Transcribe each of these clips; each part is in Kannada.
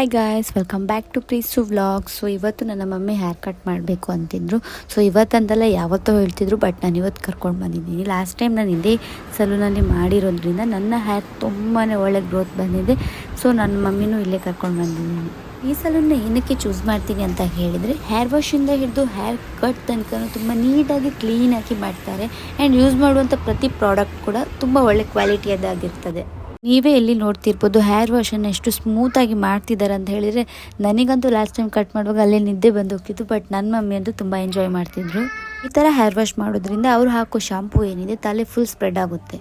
Hi guys, welcome back to Preesu vlogs. So ಇವತ್ತು ನನ್ನ ಮಮ್ಮಿ ಹೇರ್ ಕಟ್ ಮಾಡಬೇಕು ಅಂತಿದ್ರು. ಸೊ ಇವತ್ತಂದಲ್ಲ ಯಾವತ್ತೋ ಹೇಳ್ತಿದ್ರು, ಬಟ್ ನಾನು ಇವತ್ತು ಕರ್ಕೊಂಡು ಬಂದಿದ್ದೀನಿ. ಲಾಸ್ಟ್ ಟೈಮ್ ನಾನು ಇದೇ ಸಲೂನಲ್ಲಿ ಮಾಡಿರೋದ್ರಿಂದ ನನ್ನ ಹೇರ್ ತುಂಬಾ ಒಳ್ಳೆ ಗ್ರೋತ್ ಬಂದಿದೆ. ಸೊ ನನ್ನ ಮಮ್ಮಿನೂ ಇಲ್ಲೇ ಕರ್ಕೊಂಡು ಬಂದಿದ್ದೀನಿ. ಈ ಸಲೂನ್ನ ಏನಕ್ಕೆ ಚೂಸ್ ಮಾಡ್ತೀನಿ ಅಂತ ಹೇಳಿದರೆ, ಹೇರ್ ವಾಶಿಂದ ಹಿಡಿದು ಹೇರ್ ಕಟ್ ತನಕ ತುಂಬ ನೀಟಾಗಿ ಕ್ಲೀನಾಗಿ ಮಾಡ್ತಾರೆ. ಆ್ಯಂಡ್ ಯೂಸ್ ಮಾಡುವಂಥ ಪ್ರತಿ ಪ್ರಾಡಕ್ಟ್ ಕೂಡ ತುಂಬ ಒಳ್ಳೆ ಕ್ವಾಲಿಟಿಯದಾಗಿರ್ತದೆ. ನೀವೇ ಎಲ್ಲಿ ನೋಡ್ತಿರ್ಬೋದು ಹೇರ್ ವಾಶನ್ನು ಎಷ್ಟು ಸ್ಮೂತಾಗಿ ಮಾಡ್ತಿದ್ದಾರೆ ಅಂತ ಹೇಳಿದರೆ, ನನಗಂತೂ ಲಾಸ್ಟ್ ಟೈಮ್ ಕಟ್ ಮಾಡುವಾಗ ಅಲ್ಲೇ ನಿದ್ದೆ ಬಂದು ಹೋಗ್ತಿತ್ತು. ಬಟ್ ನನ್ನ ಮಮ್ಮಿ ಅಂತೂ ತುಂಬ ಎಂಜಾಯ್ ಮಾಡ್ತಿದ್ರು. ಈ ಥರ ಹೇರ್ ವಾಶ್ ಮಾಡೋದ್ರಿಂದ ಅವ್ರು ಹಾಕೋ ಶಾಂಪೂ ಏನಿದೆ ತಲೆ ಫುಲ್ ಸ್ಪ್ರೆಡ್ ಆಗುತ್ತೆ.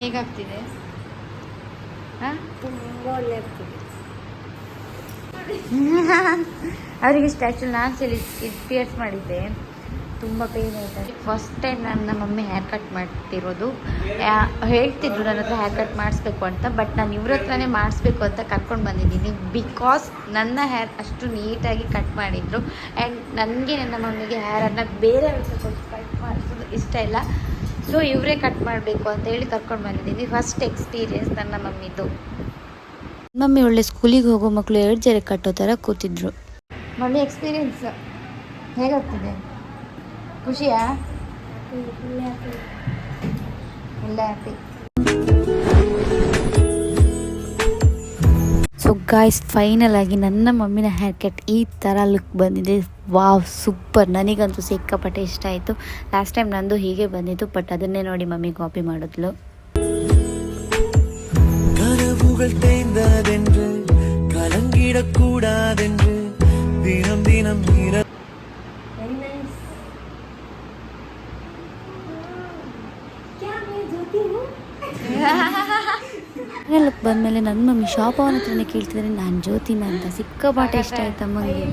ಹೇಗಾಗ್ತಿದೆ? ತುಂಬ ಒಳ್ಳೆ ಆಗ್ತಿದೆ. ಅವರಿಗೆ ಇಷ್ಟ. ಆ್ಯಕ್ಚುಲಿ ನಾನು ಪೀರ್ಸ್ ಮಾಡಿದ್ದೆ, ತುಂಬ ಪೇನ್ ಆಯ್ತು. ಫಸ್ಟ್ ಟೈಮ್ ನನ್ನ ಮಮ್ಮಿ ಹೇರ್ ಕಟ್ ಮಾಡ್ತಿರೋದು. ಹೇಳ್ತಿದ್ರು ನನ್ನ ಹತ್ರ ಹೇರ್ ಕಟ್ ಮಾಡಿಸ್ಬೇಕು ಅಂತ, ಬಟ್ ನಾನು ಇವ್ರ ಹತ್ರನೇ ಮಾಡಿಸ್ಬೇಕು ಅಂತ ಕರ್ಕೊಂಡು ಬಂದಿದ್ದೀನಿ. ಬಿಕಾಸ್ ನನ್ನ ಹೇರ್ ಅಷ್ಟು ನೀಟಾಗಿ ಕಟ್ ಮಾಡಿದರು. ಆ್ಯಂಡ್ ನನಗೆ ನನ್ನ ಮಮ್ಮಿಗೆ ಹೇರನ್ನು ಬೇರೆ ಕಟ್ ಮಾಡಿಸೋದು ಇಷ್ಟ ಇಲ್ಲ. ಸೊ ಇವರೇ ಕಟ್ ಮಾಡಬೇಕು ಅಂತ ಹೇಳಿ ಕರ್ಕೊಂಡು ಬಂದಿದ್ದೀನಿ. ಫಸ್ಟ್ ಎಕ್ಸ್ಪೀರಿಯೆನ್ಸ್ ನನ್ನ ಮಮ್ಮಿದು. ಮಮ್ಮಿ ಒಳ್ಳೆ ಸ್ಕೂಲಿಗೆ ಹೋಗೋ ಮಕ್ಕಳು 2 ಜಡೆ ಕಟ್ಟೋ ಥರ ಕೂತಿದ್ರು. ಮಮ್ಮಿ ಎಕ್ಸ್ಪೀರಿಯೆನ್ಸ್ ಹೇಗಾಗ್ತಿದೆ? ಖುಷಿಯಾ? ಇಲ್ಲ ಹ್ಯಾಪಿ. ಸೊ ಗಾಯ್ಸ್, ಫೈನಲ್ ಆಗಿ ನನ್ನ ಮಮ್ಮಿನ ಹೇರ್ ಕಟ್ ಈ ಥರ ಲುಕ್ ಬಂದಿದೆ. Wow, super. ನನಗಂತೂ ಸಿಕ್ಕಾಪಟ್ಟೆ ಇಷ್ಟ ಆಯಿತು. ಲಾಸ್ಟ್ ಟೈಮ್ ನಂದು ಹೀಗೆ ಬಂದಿತ್ತು, ಬಟ್ ಅದನ್ನೇ ನೋಡಿ ಮಮ್ಮಿ ಕಾಪಿ ಮಾಡಿದ್ಲು. கலங்கிடக்கூடாதென்று தினம் தினம் ಲುಕ್ ಬಂದಮೇಲೆ ನನ್ನ ಮಮ್ಮಿ ಶಾಪ್ ಅವನ ಹತ್ರನೇ ಕೇಳ್ತಿದ್ದಾರೆ, ನಾನು ಜ್ಯೋತಿನ ಅಂತ. ಸಿಕ್ಕಾಪಟ್ಟೆ ಇಷ್ಟ ಆಯ್ತು ಅಮ್ಮಂಗೆ.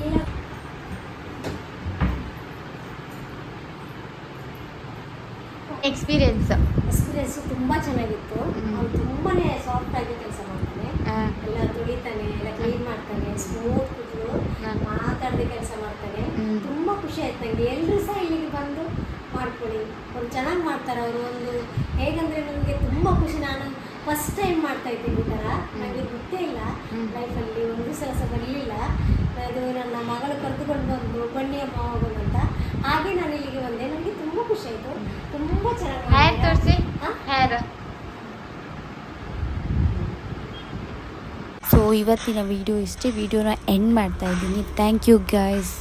ಎಕ್ಸ್ಪೀರಿಯನ್ಸು ತುಂಬ ಚೆನ್ನಾಗಿತ್ತು. ಅವ್ನು ತುಂಬಾ ಸಾಫ್ಟಾಗಿ ಕೆಲಸ ಮಾಡ್ತಾನೆ, ಎಲ್ಲ ತುಳಿತಾನೆ, ಎಲ್ಲ ಕ್ಲೀನ್ ಮಾಡ್ತಾನೆ, ಸ್ಮೂತ್ ಕೂದಲು, ಮಾತಾಡದೆ ಕೆಲಸ ಮಾಡ್ತಾನೆ. ತುಂಬ ಖುಷಿ ಆಯ್ತು ನನಗೆ. ಎಲ್ಲರೂ ಸಹ ಇಲ್ಲಿಗೆ ಬಂದು ಮಾಡ್ಕೊಳ್ಳಿ, ಅವ್ರು ಚೆನ್ನಾಗಿ ಮಾಡ್ತಾರೆ. ಅವರು ಒಂದು ಹೇಗಂದರೆ ನನಗೆ ತುಂಬ ಖುಷಿ. ನಾನು ಫಸ್ಟ್ ಟೈಮ್ ಮಾಡ್ತಾ ಇದ್ದೀನಿ ಈ ಥರ. ನನಗೆ ಗೊತ್ತೇ ಇಲ್ಲ, ಲೈಫಲ್ಲಿ ಒಂದು ಸಹ ಬರಲಿಲ್ಲ. ಅದು ನನ್ನ ಮಗಳು ಕರೆದುಕೊಂಡು ಬಂದು ಬನ್ನಿ ಅಮ್ಮ ಹೋಗೋಣ ಅಂತ, ಹಾಗೆ ನಾನು ಇಲ್ಲಿಗೆ ಬಂದೆ. ನನಗೆ ತುಂಬ ಖುಷಿ ಆಯಿತು. ತುಂಬ ಚೆನ್ನಾಗಿ ಹೇರ್ ತೋರಿಸಿ. ಹೇರ್ ಸೊ ಇವತ್ತಿನ ವಿಡಿಯೋ ಇಷ್ಟೇ. ವಿಡಿಯೋನ ಎಂಡ್ ಮಾಡ್ತಾ ಇದ್ದೀನಿ. Thank you guys.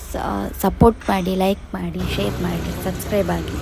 ಸಪೋರ್ಟ್ ಮಾಡಿ, ಲೈಕ್ ಮಾಡಿ, ಶೇರ್ ಮಾಡಿ, ಸಬ್ಸ್ಕ್ರೈಬ್ ಆಗಿ.